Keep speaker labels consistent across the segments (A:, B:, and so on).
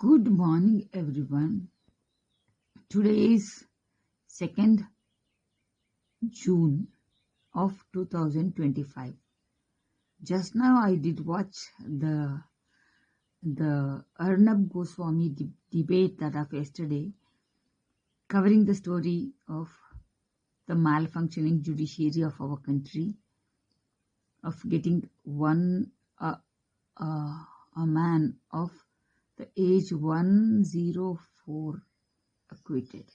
A: Good morning, everyone. Today is 2nd June of 2025. Just now I did watch the Arnab Goswami debate that of yesterday, covering the story of the malfunctioning judiciary of our country, of getting a man of the age 104 acquitted,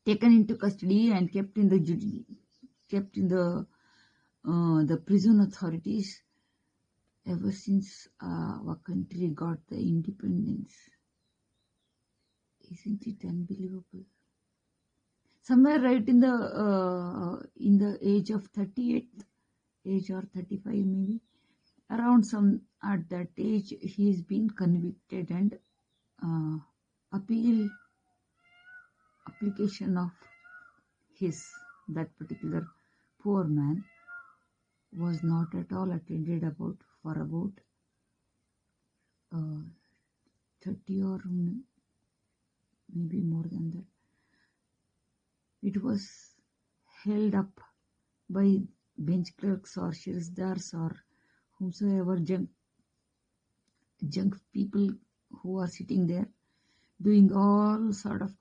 A: taken into custody and kept in the prison authorities ever since our country got the independence. Isn't it unbelievable? Somewhere right in the age of 38, age or 35 maybe, around some at that age he's been convicted, and application of that particular poor man was not at all attended for about 30 or maybe more than that. It was held up by bench clerks or shirsdars or whomsoever junk people who are sitting there doing all sort of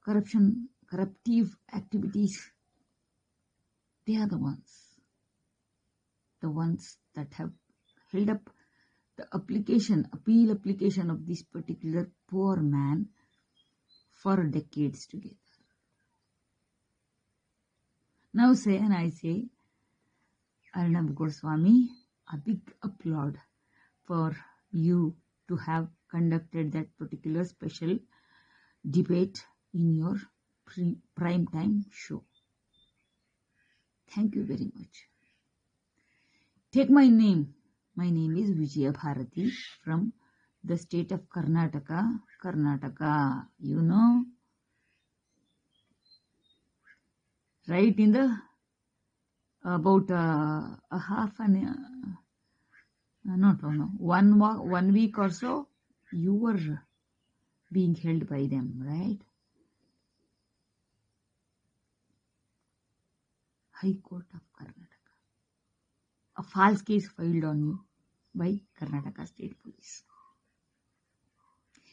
A: corruptive activities. They are the ones that have held up the appeal application of this particular poor man for decades together. Now I say, Arnab Goswami, a big applaud for you to have conducted that particular special debate in your prime time show. Thank you very much. Take my name. My name is Vijaya Bharati from the state of Karnataka. Karnataka, you know, right in the about a half an no 1 week or so you were being held by them, right? High Court of Karnataka, a false case filed on you by Karnataka State Police.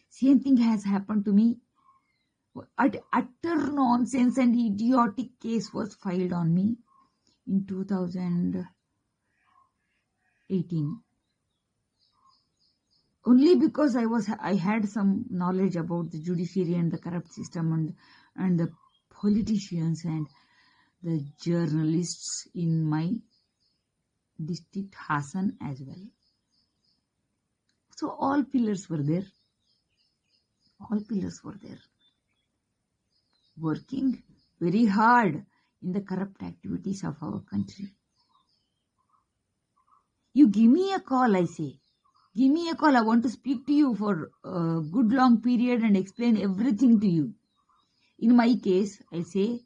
A: Same thing has happened to me. Utter nonsense and idiotic case was filed on me in 2018, only because I had some knowledge about the judiciary and the corrupt system and the politicians and the journalists in my district Hassan as well. So all pillars were there, working very hard in the corrupt activities of our country. You give me a call, I say. Give me a call. I want to speak to you for a good long period and explain everything to you. In my case, I say,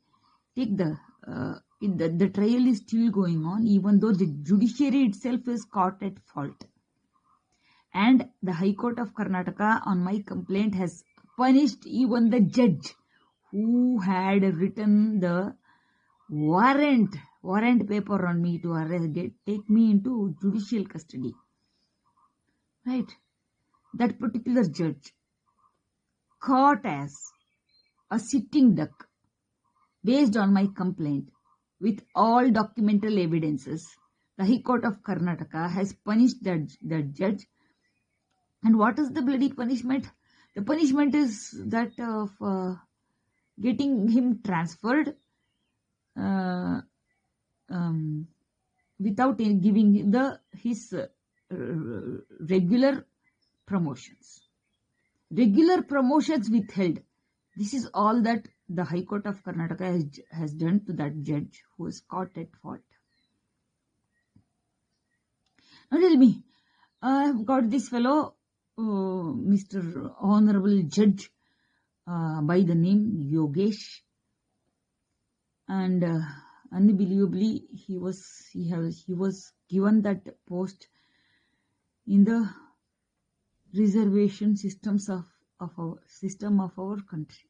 A: take the trial is still going on, even though the judiciary itself is caught at fault. And the High Court of Karnataka on my complaint has punished even the judge who had written the warrant paper on me to take me into judicial custody. Right? That particular judge, caught as a sitting duck based on my complaint with all documental evidences, the High Court of Karnataka has punished that judge. And what is the bloody punishment? The punishment is that of getting him transferred without giving him his regular promotions. Regular promotions withheld. This is all that the High Court of Karnataka has done to that judge who is caught at fault. Now tell me, I have got this fellow, Mr. Honorable Judge by the name Yogesh, and unbelievably he was given that post in the reservation of our system of our country.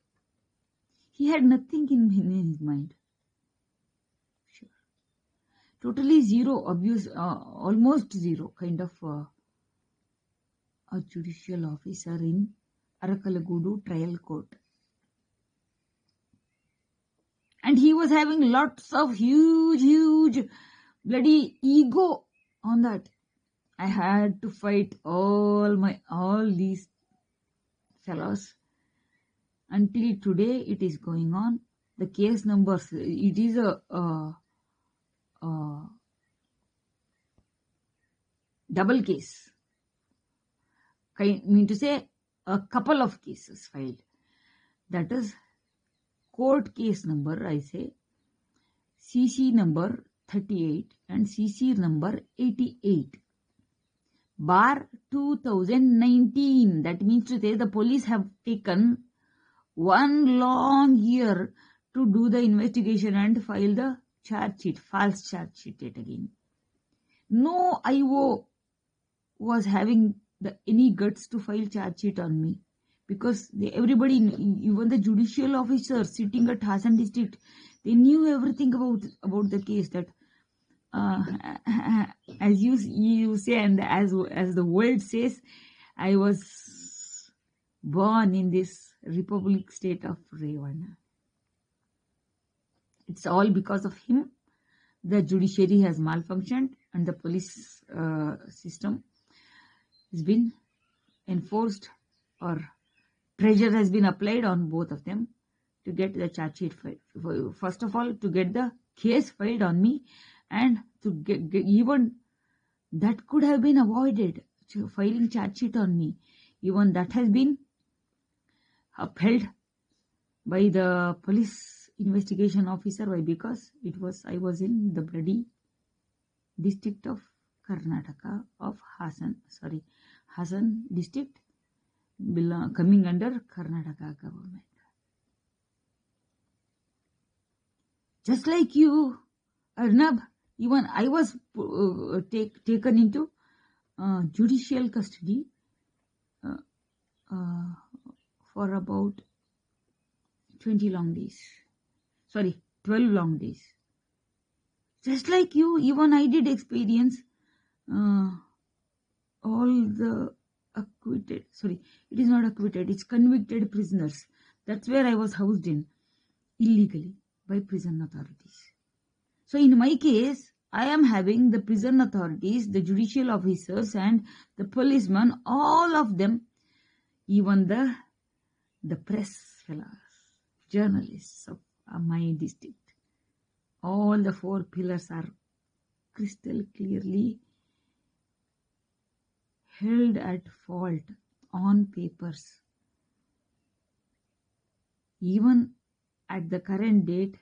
A: He had nothing in his mind. Sure. Totally zero abuse, almost zero kind of a judicial officer in Arakalagudu trial court. And he was having lots of huge bloody ego on that. I had to fight all these fellows. Until today it is going on. The case numbers, it is a double case. I mean to say a couple of cases filed. That is court case number, I say, CC number 38 and CC number 88. Bar 2019. That means to say the police have taken 1 long year to do the investigation and file the charge sheet, false charge sheet again. No IO was having any guts to file charge sheet on me, because everybody, even the judicial officers sitting at Hassan district, they knew everything about the case. That as you say, and as the world says, I was born in this Republic state of Revana. It's all because of him. The judiciary has malfunctioned and the police system has been enforced, or pressure has been applied on both of them to get the charge sheet filed. First of all, to get the case filed on me, and to get even that could have been avoided, filing charge sheet on me. Even that has been upheld by the police investigation officer. Why? Because I was in the bloody district of Karnataka of Hassan district, coming under Karnataka government. Just like you, Arnab, even I was taken into judicial custody for about 20 long days. 12 long days. Just like you, even I did experience all the acquitted, it is not acquitted, it's convicted prisoners. That's where I was housed in illegally by prison authorities. So in my case, I am having the prison authorities, the judicial officers and the policemen, all of them, even the press fellows, journalists of my district. All the 4 pillars are crystal clearly held at fault on papers. Even at the current date,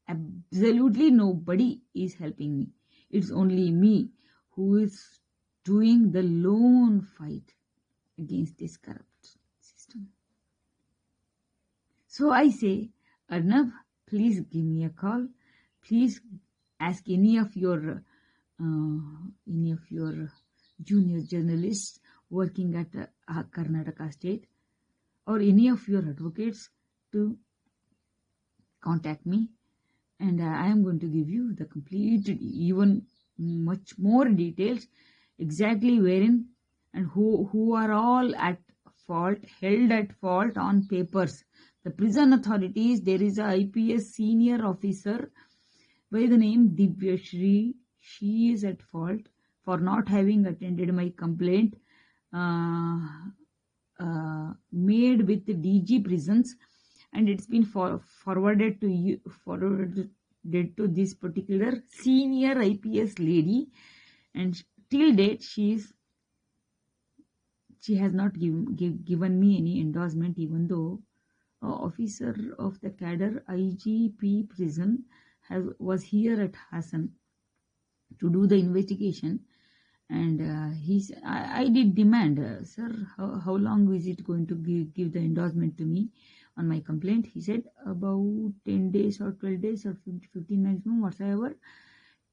A: absolutely nobody is helping me. It's only me who is doing the lone fight against this corrupt system. So I say, Arnab, please give me a call. Please ask any of your junior journalists working at Karnataka state, or any of your advocates to contact me, and I am going to give you the complete, even much more details, exactly wherein and who are all at fault, held at fault on papers. The prison authorities, there is a IPS senior officer by the name Divyashri. She is at fault for not having attended my complaint made with DG prisons, and it's been forwarded to this particular senior IPS lady, and till date she has not given me any endorsement, even though officer of the cadre IGP prison was here at Hassan to do the investigation, and I did demand, sir, how long is it going to give the endorsement to me on my complaint? He said about 10 days or 12 days or 15 maximum, whatsoever.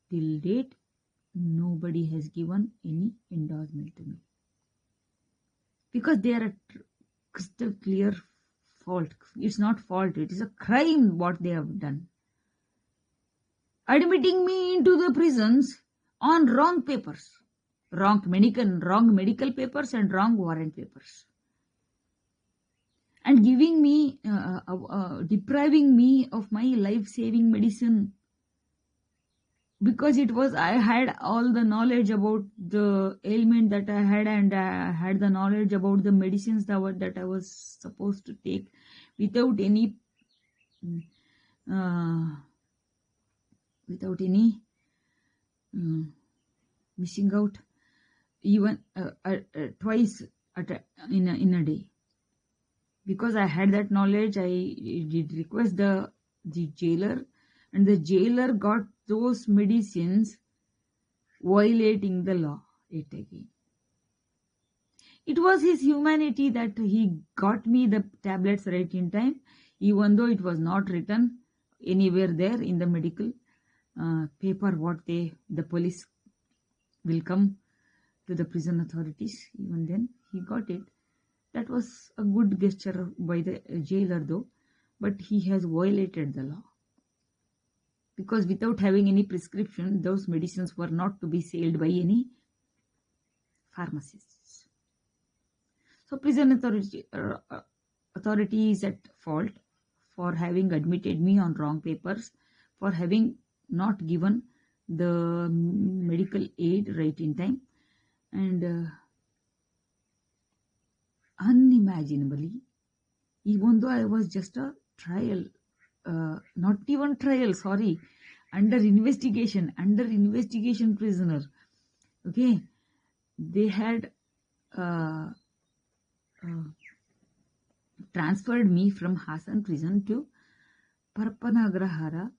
A: Till date, nobody has given any endorsement to me. Because they are a crystal clear fault. It's not fault, it is a crime what they have done. Admitting me into the prisons on wrong papers. Wrong medical papers and wrong warrant papers. And giving me, depriving me of my life-saving medicine. Because I had all the knowledge about the ailment that I had, and I had the knowledge about the medicines that I was supposed to take without any missing out even twice in a day. Because I had that knowledge, I did request the jailer, and the jailer got those medicines violating the law yet again. It was his humanity that he got me the tablets right in time, even though it was not written anywhere there in the medical paper what the police will come to the prison authorities. Even then he got it. That was a good gesture by the jailer though, but he has violated the law. Because without having any prescription, those medicines were not to be sold by any pharmacists. So prison authority is at fault for having admitted me on wrong papers, for having not given the medical aid right in time, and unimaginably, even though I was just a trial, not even trial, sorry, under investigation prisoner, okay, they had transferred me from Hassan prison to Parapanagrahara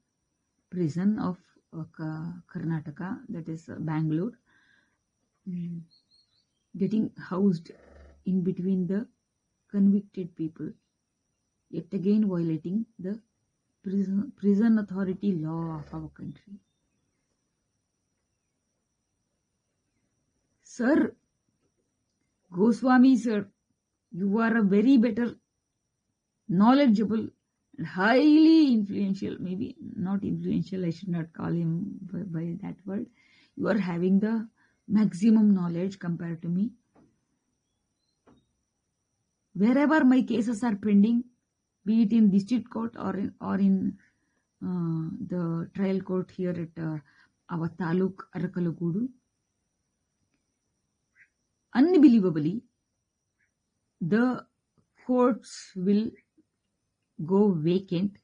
A: prison of Karnataka, that is Bangalore, getting housed in between the convicted people, yet again violating the prison authority law of our country. Sir, Goswami sir, you are a very better, knowledgeable, and highly influential, maybe not influential, I should not call him by that word. You are having the maximum knowledge compared to me. Wherever my cases are pending, be it in district court or in the trial court here at our taluk Arakalagudu, unbelievably, the courts will go vacant,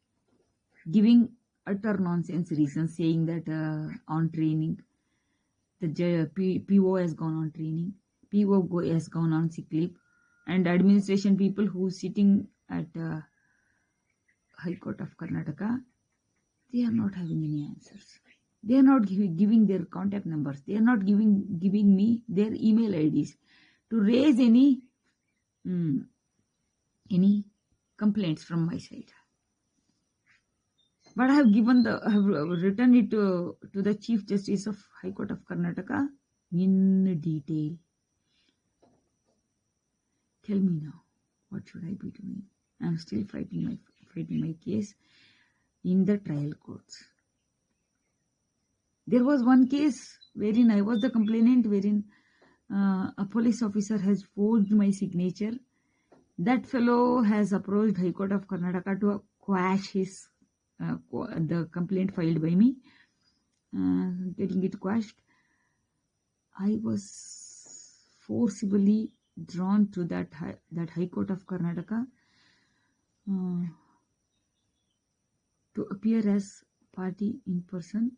A: giving utter nonsense reasons, saying that on training, the PO has gone on training, PO has gone on sick leave, and administration people who sitting at High Court of Karnataka, they are not having any answers. They are not giving their contact numbers. They are not giving me their email IDs to raise any complaints from my side. But I have written it to the Chief Justice of High Court of Karnataka in detail. Tell me now, what should I be doing? I am still fighting my case in the trial courts. There was one case wherein I was the complainant, wherein a police officer has forged my signature. That fellow has approached High Court of Karnataka to quash his the complaint filed by me, getting it quashed. I was forcibly drawn to that High Court of Karnataka to appear as party in person,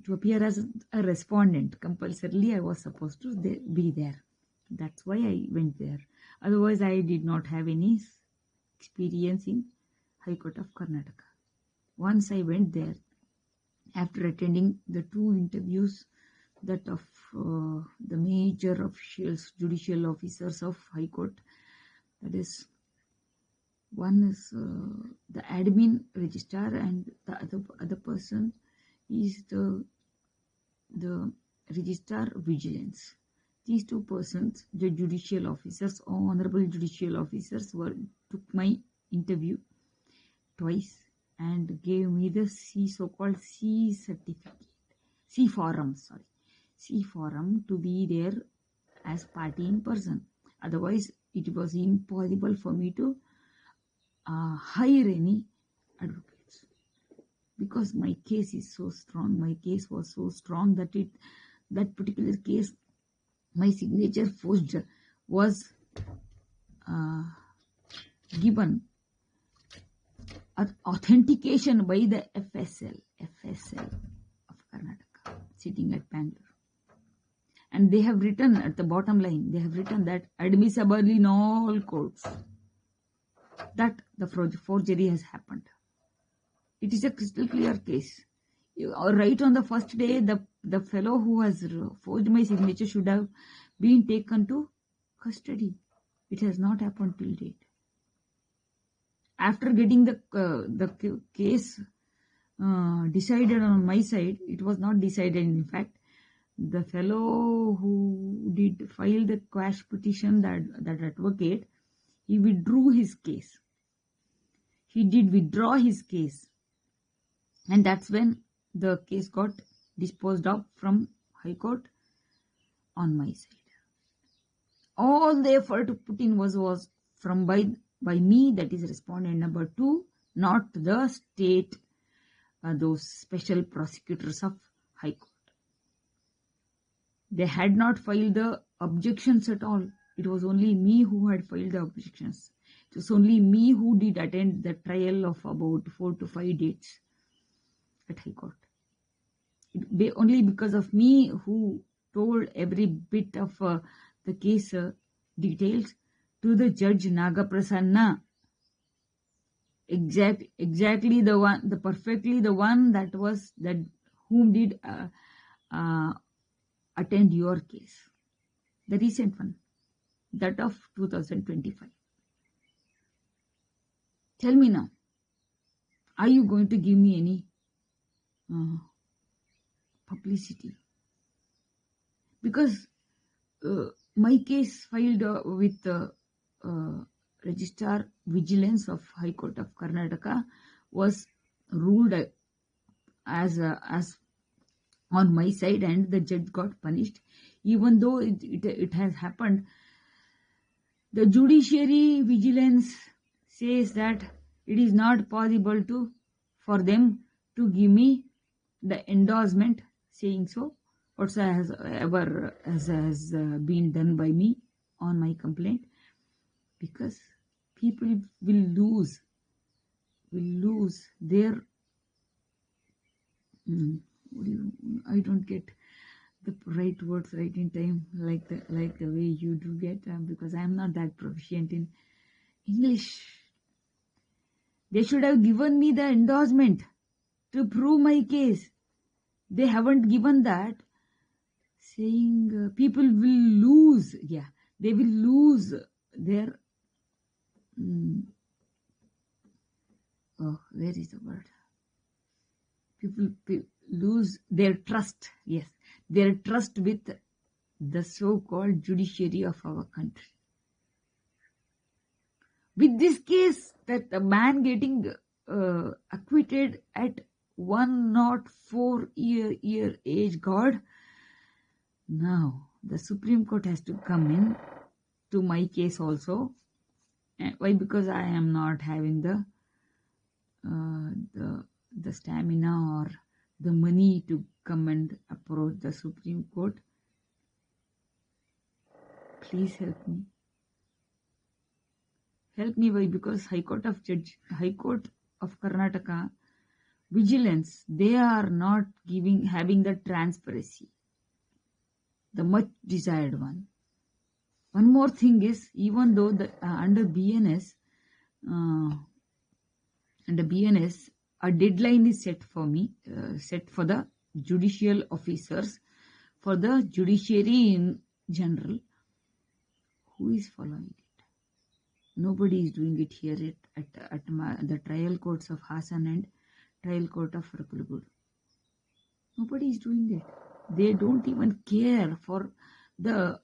A: to appear as a respondent. Compulsorily, I was supposed to be there. That's why I went there. Otherwise, I did not have any experience in High Court of Karnataka. Once I went there, after attending the 2 interviews, that of the major officials, judicial officers of High Court, that is, one is the admin registrar, and the other person is the Registrar Vigilance. These two persons, the judicial officers, honorable judicial officers, took my interview twice and gave me the so-called C certificate, C forum to be there as party in person. Otherwise, it was impossible for me to hire any advocates, because my case is so strong. My case was so strong that particular case, my signature forged was given authentication by the FSL of Karnataka, sitting at Bangalore. And they have written at the bottom line, they have written that admissible in all courts that the forgery has happened. It is a crystal clear case. Right on the first day, the fellow who has forged my signature should have been taken to custody. It has not happened till date. After getting the case decided on my side, it was not decided. In fact, the fellow who did file the quash petition, that advocate, he withdrew his case. He did withdraw his case, and that's when the case got disposed of from High Court on my side. All the effort put in was from by me, that is respondent number 2, not the state, those special prosecutors of High Court. They had not filed the objections at all. It was only me who had filed the objections. It was only me who did attend the trial of about 4 to 5 dates at High Court. Only because of me who told every bit of the case details to the judge Nagaprasanna. Exactly the one, perfectly the one that whom did attend your case, the recent one, that of 2025. Tell me now, are you going to give me any publicity? Because my case filed with the Registrar Vigilance of High Court of Karnataka was ruled as on my side, and the judge got punished. Even though it has happened, the judiciary vigilance says that it is not possible for them to give me the endorsement saying so, whatsoever has been done by me on my complaint, because people will lose their I don't get the right words right in time, like the way you do get, because I am not that proficient in English. They should have given me the endorsement to prove my case. They haven't given that, saying people will lose. Yeah, they will lose their where is the word? People lose their trust. Yes, their trust with the so-called judiciary of our country. With this case, that a man getting acquitted at 104-year age, God, now the Supreme Court has to come in to my case also. Why? Because I am not having the stamina or the money to come and approach the Supreme Court. Please help me. Help me, why? Because High Court of Karnataka Vigilance, they are not having the transparency, the much desired one. One more thing is, even though under BNS, a deadline is set for me, set for the judicial officers, for the judiciary in general. Who is following it? Nobody is doing it here at the trial courts of Hassan and trial court of Rakulgud. Nobody is doing it. They don't even care for the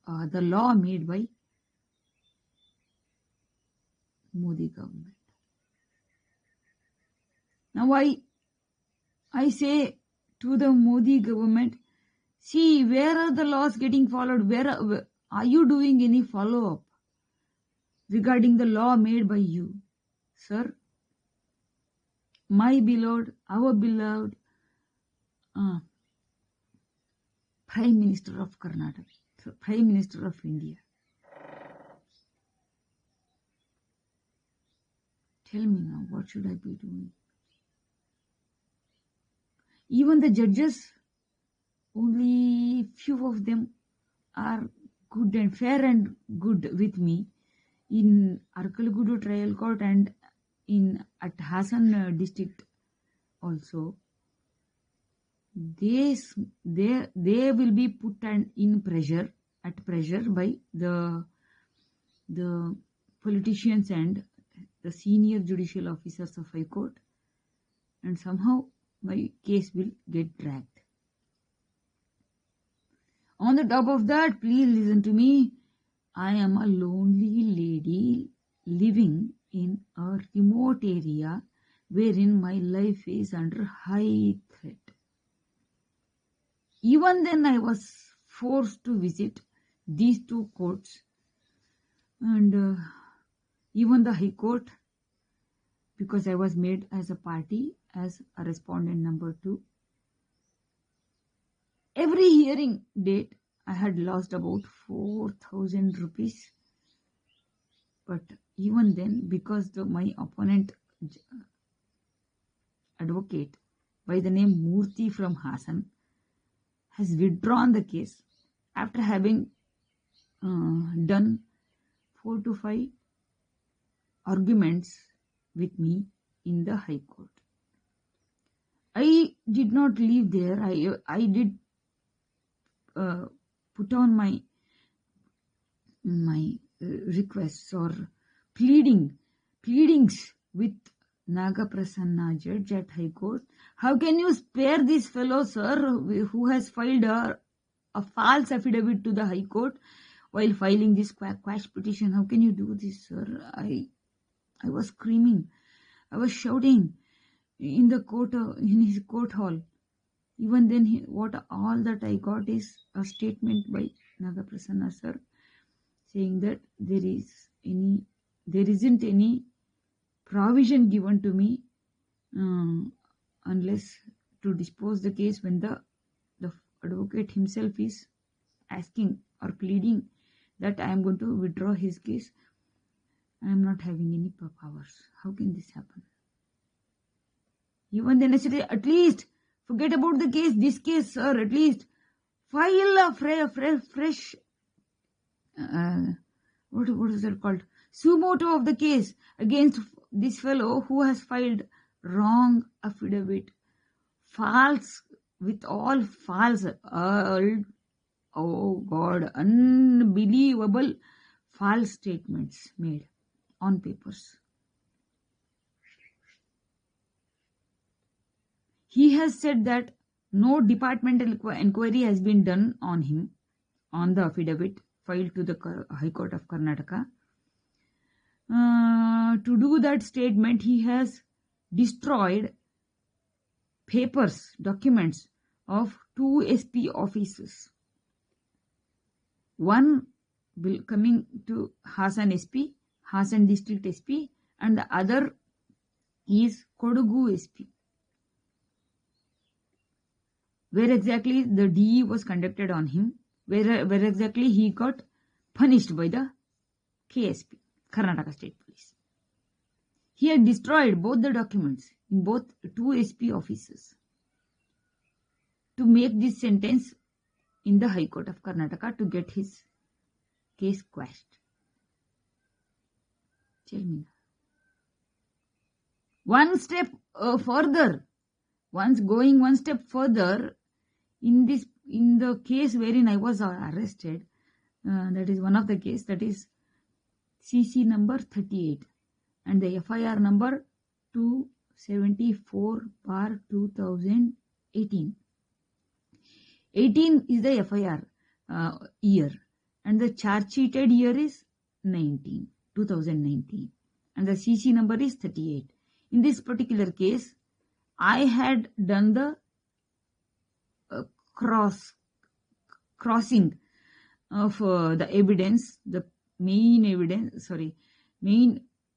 A: law made by Modi government. Now I say to the Modi government, see, where are the laws getting followed? Where are you doing any follow-up regarding the law made by you? Sir, my beloved, our beloved Prime Minister of Karnataka, Prime Minister of India. Tell me now, what should I be doing? Even the judges, only few of them are good and fair and good with me in Arkalgudu trial court and at Hassan district also. They will be put in pressure by the politicians and the senior judicial officers of High Court, and somehow my case will get dragged. On the top of that, please listen to me. I am a lonely lady living in a remote area wherein my life is under high threat. Even then, I was forced to visit these two courts and even the High Court, because I was made as a party, as a respondent number 2. Every hearing date, I had lost about 4,000 rupees. But even then, because my opponent advocate by the name Murthy from Hassan has withdrawn the case after having done 4 to 5 arguments with me in the High Court. I did not leave there. I did put on my requests or pleadings with Naga Prasanna judge at High Court. How can you spare this fellow, sir, who has filed a false affidavit to the High Court while filing this quash petition? How can you do this, sir? I was screaming. I was shouting in the court, in his court hall. Even then, all that I got is a statement by Naga Prasanna sir saying that there isn't any provision given to me unless to dispose the case when the advocate himself is asking or pleading that I am going to withdraw his case. I am not having any powers. How can this happen? Even then I said, at least forget about the case, this case, sir, at least file a fresh what is that called? Sumoto of the case against this fellow who has filed wrong affidavit, false, with all false, oh God, unbelievable false statements made on papers. He has said that no departmental inquiry has been done on him, on the affidavit filed to the High Court of Karnataka. To do that statement, he has destroyed papers, documents of 2 SP offices. One coming to Hassan SP, Hassan District SP, and the other is Kodagu SP. Where exactly the DE was conducted on him, where exactly he got punished by the KSP, Karnataka State Police. He had destroyed both the documents in both 2 SP offices to make this sentence in the High Court of Karnataka to get his case quashed. Tell me. One step further, going one step further, in the case wherein I was arrested, that is one of the case, that is CC number 38 and the FIR number 274/2018. 18 is the FIR year, and the charge sheeted year is 2019, and the CC number is 38. In this particular case, I had done the uh, crossing of the evidence, the main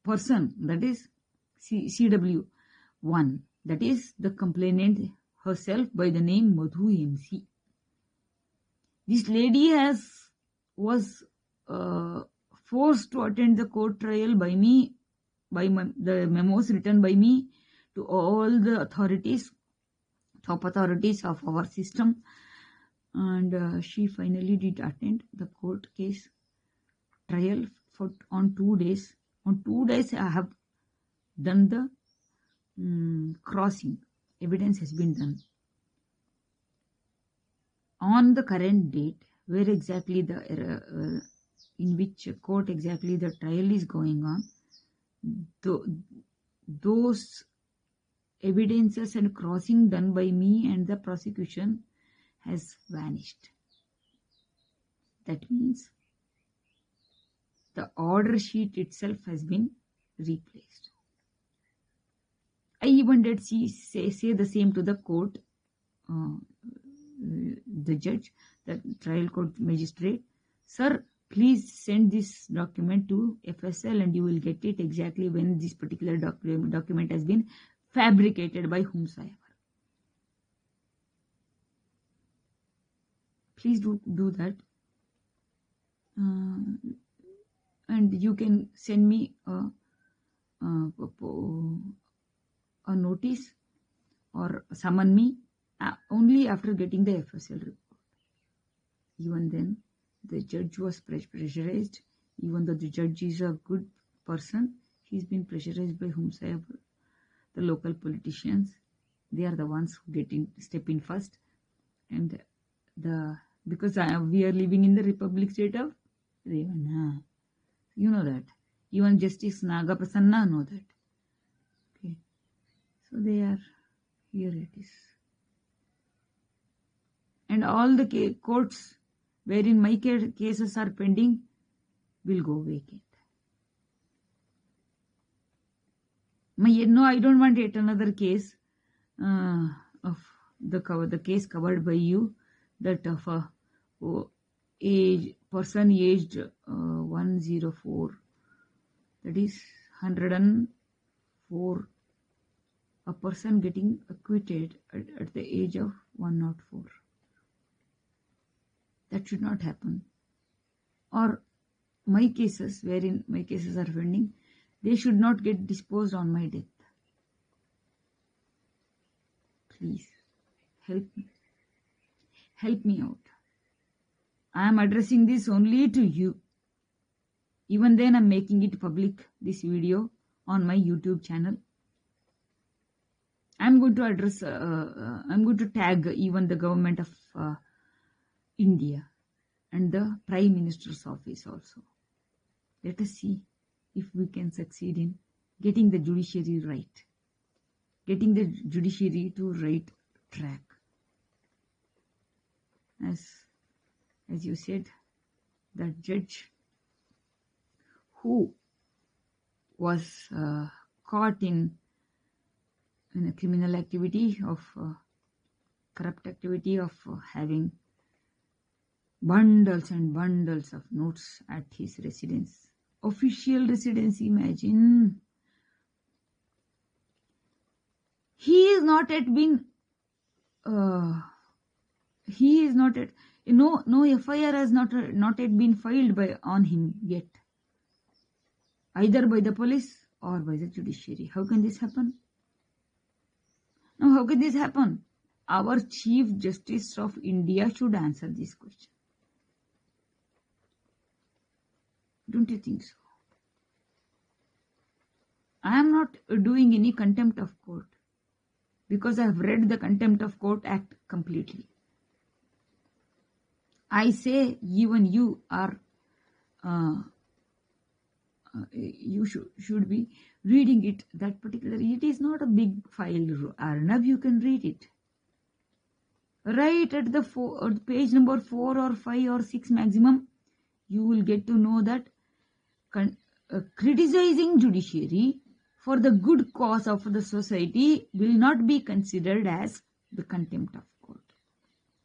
A: person, that is CW1, that is the complainant herself by the name Madhu MC. This lady was forced to attend the court trial by me, the memos written by me to all the authorities, top authorities of our system, and she finally did attend the court case trial on 2 days. On 2 days, I have done the crossing. Evidence has been done. On the current date, where exactly in which court exactly the trial is going on, those evidences and crossing done by me and the prosecution has vanished. That means the order sheet itself has been replaced. I even did say the same to the court, the judge, the trial court magistrate. Sir, please send this document to FSL and you will get it exactly when this particular document has been fabricated by whomsoever. Please do that. And you can send me a notice or summon me only after getting the FSL report. Even then, the judge was pressurized. Even though the judge is a good person, he's been pressurized by whomsoever. The local politicians, they are the ones who step in first. And because we are living in the Republic State of Revana. You know that. Even Justice Naga Prasanna know that. Okay. So they are, here it is. And all the courts wherein my cases are pending will go vacant. No, I don't want yet another case of the case covered by you, that of a person aged 104, that is 104, a person getting acquitted at the age of 104. That should not happen. Or my cases, wherein my cases are pending, they should not get disposed on my death. Please help me. Help me out. I am addressing this only to you. Even then, I'm making it public, this video, on my YouTube channel. I'm going to address, I'm going to tag even the government of India and the Prime Minister's office also. Let us see if we can succeed in getting the judiciary right, getting the judiciary to right track. As you said, that judge who was caught in a criminal activity of corrupt activity of having bundles and bundles of notes at his residence, official residence, imagine. He is not yet been no FIR has not yet been filed on him yet, either by the police or by the judiciary. How can this happen? Now, how can this happen? Our Chief Justice of India should answer this question. Don't you think so? I am not doing any contempt of court, because I have read the Contempt of Court Act completely. I say even you are, you should be reading it, that particular. It is not a big file, Arnav, you can read it. Right at the page number 4 or 5 or 6 maximum, you will get to know that criticizing judiciary for the good cause of the society will not be considered as the contempt of court.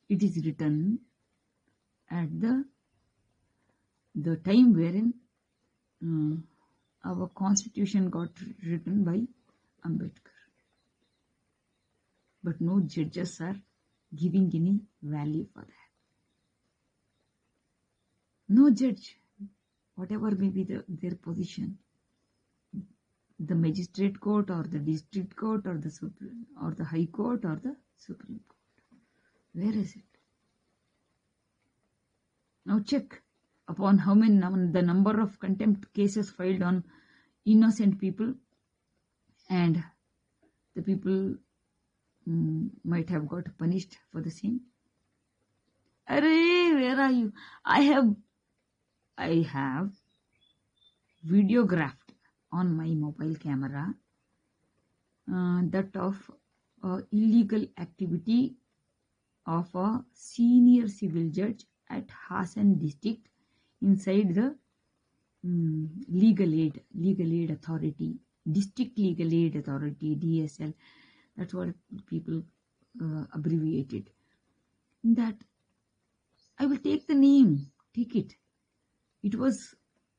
A: It is written at the time wherein our constitution got written by Ambedkar. But no judges are giving any value for that. No judge, whatever may be their position, the magistrate court or the district court or the high court or the Supreme Court. Where is it? Now check upon how many the number of contempt cases filed on innocent people, and the people might have got punished for the same. Array, where are you? I have videographed on my mobile camera that of illegal activity of a senior civil judge at Hassan district inside the legal aid authority, district legal aid authority, DSL. That's what people abbreviated. That I will take the name, take it. It was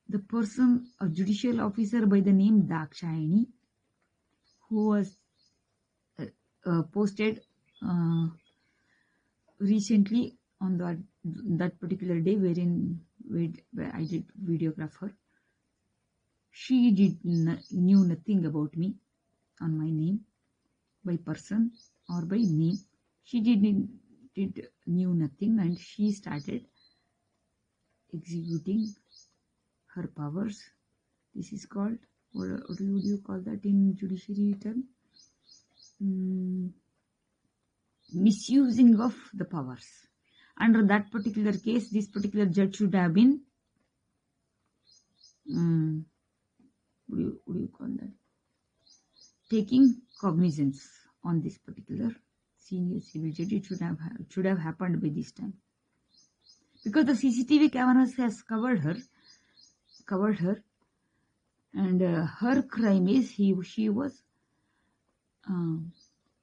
A: the person, a judicial officer by the name Dakshayani, who was posted recently on that particular day where I did videograph her. She knew nothing about me on my name, by person or by name. She knew nothing, and she started executing her powers. This is called, what would you call that in judiciary term? Misusing of the powers. Under that particular case, this particular judge should have been, what do you call that? Taking cognizance on this particular senior civil judge. It should have happened by this time, because the CCTV cameras has covered her, and her crime is she was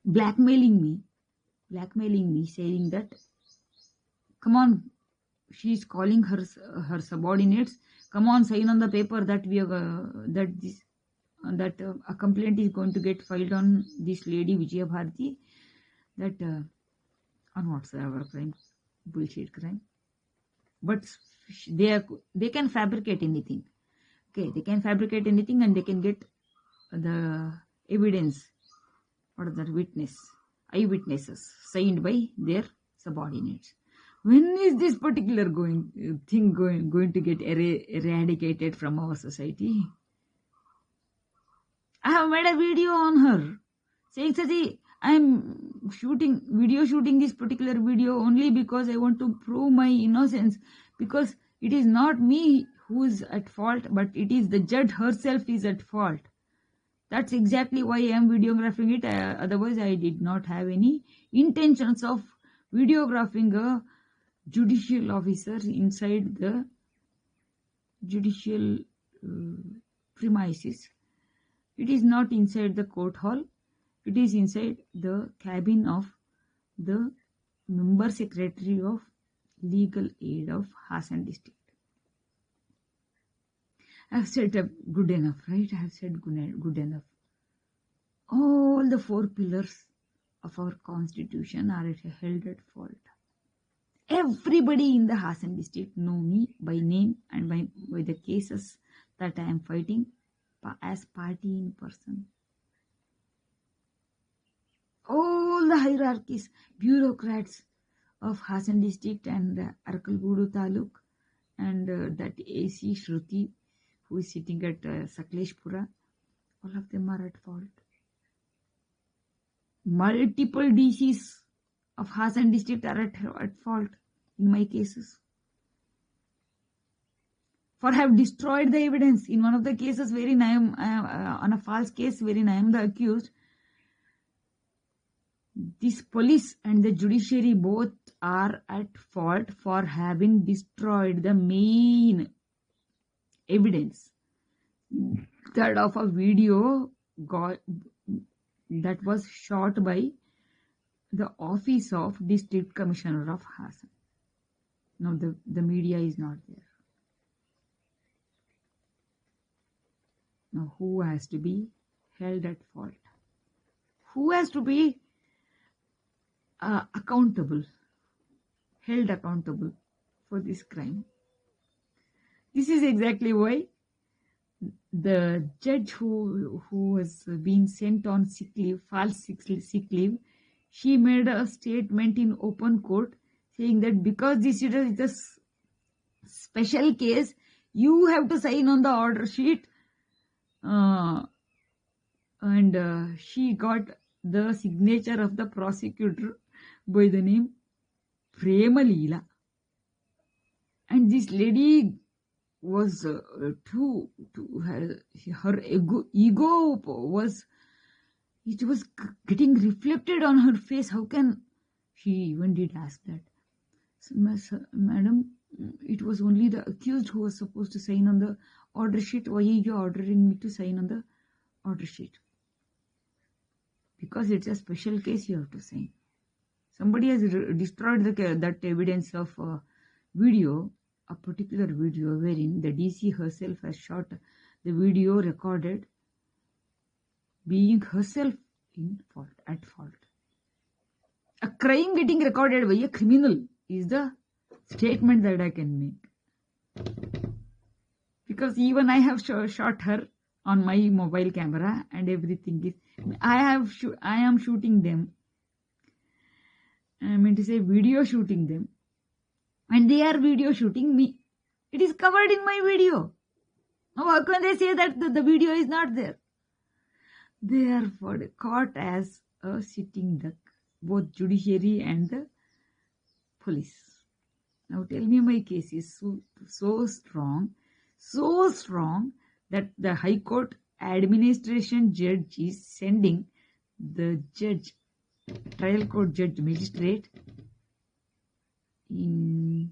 A: blackmailing me, saying that, come on, she is calling her subordinates, come on, sign on the paper that a complaint is going to get filed on this lady Vijaya Bharati, that on whatsoever crime, bullshit crime. But they can fabricate anything. Okay, they can fabricate anything, and they can get the evidence or the eyewitnesses signed by their subordinates. When is this particular thing going to get eradicated from our society? I have made a video on her saying, Sati, I am video shooting this particular video only because I want to prove my innocence, because it is not me who is at fault, but it is the judge herself is at fault. That's exactly why I am videographing it. Otherwise, I did not have any intentions of videographing a judicial officer inside the judicial premises. It is not inside the court hall. It is inside the cabin of the member secretary of legal aid of Hassan district. I have said good enough, right? I have said good enough. All the 4 pillars of our constitution are held at fault. Everybody in the Hassan district know me by name and by the cases that I am fighting as party in person. All the hierarchies, bureaucrats of Hassan district and Arkalgudu Taluk, and that AC Shruti who is sitting at Sakleshpura, all of them are at fault. Multiple DCs of Hassan district are at fault in my cases. For have destroyed the evidence. In one of the cases wherein I am on a false case wherein I am the accused, this police and the judiciary both are at fault for having destroyed the main evidence that of a video that was shot by the office of district commissioner of Hassan. Now the media is not there. Now who has to be held at fault? Who has to be accountable, held accountable for this crime? This is exactly why the judge who was being sent on sick leave, false sick leave, she made a statement in open court saying that because this is a special case, you have to sign on the order sheet. And she got the signature of the prosecutor by the name Prema. And this lady was her ego was, it was getting reflected on her face. How can she even did ask that? So, madam, it was only the accused who was supposed to sign on the order sheet. Why are you ordering me to sign on the order sheet? Because it's a special case, you have to sign. Somebody has destroyed that evidence of video, a particular video wherein the DC herself has shot the video recorded being herself at fault. A crime getting recorded by a criminal is the statement that I can make. Because even I have shot her on my mobile camera and everything is, I am shooting them. I mean to say video shooting them. And they are video shooting me. It is covered in my video. Now how can they say that the video is not there? They are caught as a sitting duck, both judiciary and the police. Now tell me, my case is so strong that the High Court administration judge is sending the judge, trial court judge magistrate, in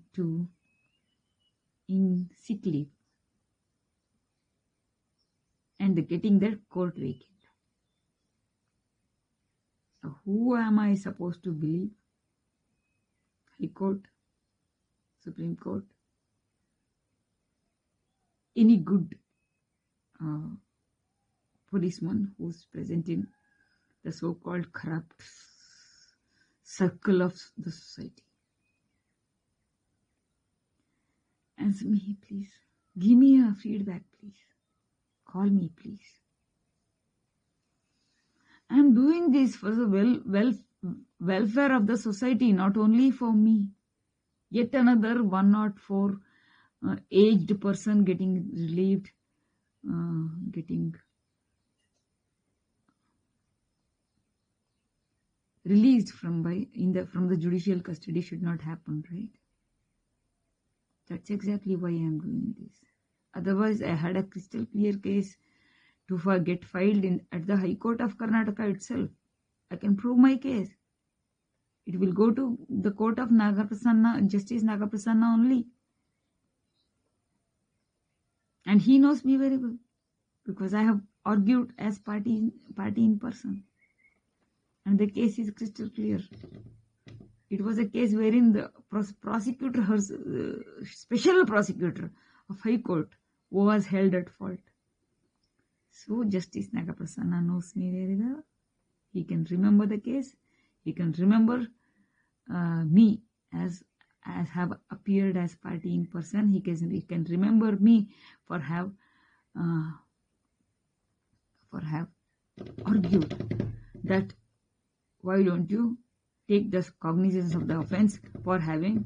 A: sick leave and getting their court vacant. Who am I supposed to believe? High Court, Supreme Court, any good policeman who's present in the so-called corrupt circle of the society? Answer me, please. Give me a feedback, please. Call me, please. I am doing this for the welfare of the society, not only for me. Yet another 104 aged person getting relieved, getting released from the judicial custody should not happen, right? That's exactly why I am doing this. Otherwise, I had a crystal clear case to get filed at the High Court of Karnataka itself. I can prove my case. It will go to the court of Justice Nagaprasanna only. And he knows me very well because I have argued as party in person. And the case is crystal clear. It was a case wherein the prosecutor, her special prosecutor of High Court, was held at fault. So Justice Nagaprasanna knows me very well. He can remember the case. He can remember me as have appeared as party in person. He can remember me for have argued that why don't you take the cognizance of the offense for having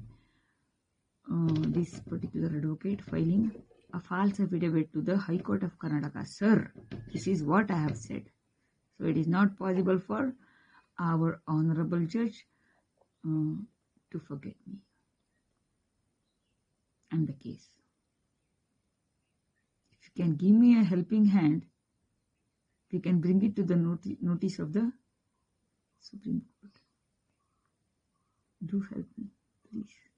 A: this particular advocate filing a false affidavit to the High Court of Karnataka. Sir, this is what I have said. So it is not possible for our honorable judge to forget me and the case. If you can give me a helping hand, we can bring it to the notice of the Supreme Court. Do help me, please.